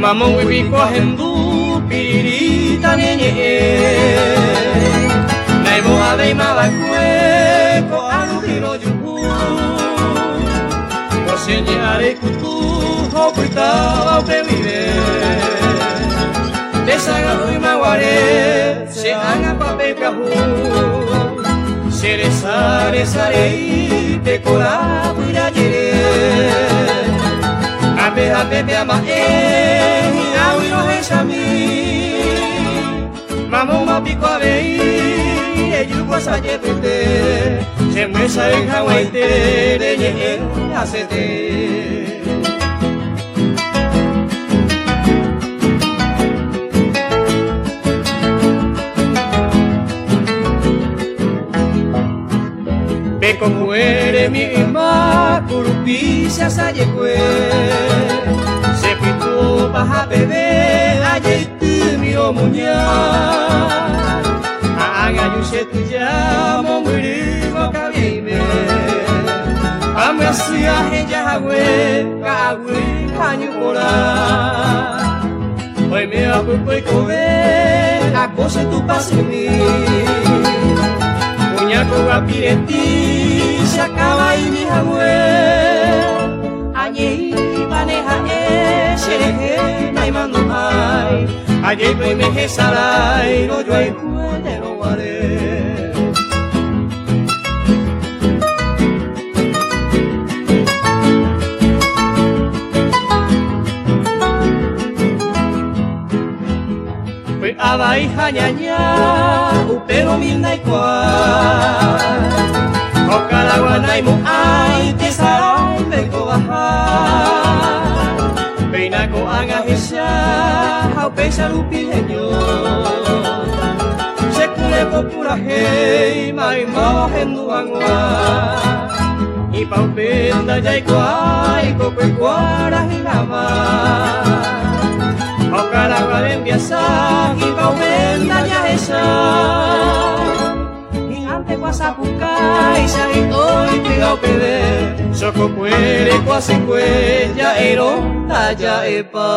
Vamos wibi ko hendu pirita nenye Naibo abei mabakue ko aruhiro yuku Kosenye are kutu hokuita bebide Desaga hui maware se anga pape kahu Sere sare sare te kora puira jere Ape ape te ama Awi no he shami Mamo mapiko abei Yuko saje pete Se muesa en Hawaii te Reñe hacete Peko muere mi ima Kurupi se asaye kue Se pitu baja bebe Aye tu mi omuña Agayu se tu llamo Muri mo kabime Amasiya heja hawe Kawe kanyu pora Hoy me apupo kowe Ako se tu pasimi Muñaco apireti Se acaba y mi hawe Aye maneja Sherehe naimando hai Aye me meje sarai No yo hay cuente no guaré Pues abai hañaña Upero minda y cual Okalagua mo ay Te sarai vengo bajar Peina ko ang ahisya Hau pesa lupileño Se kule ko purahe Mai mau henu angwa Ipau penda jay kwai Ko kwe kwara hilama Okalagua den biasa Ipau penda jahesa Hingante kwa sapukai Sari oi pigau pede Soko puere kwa se kwe Ya ero ya epa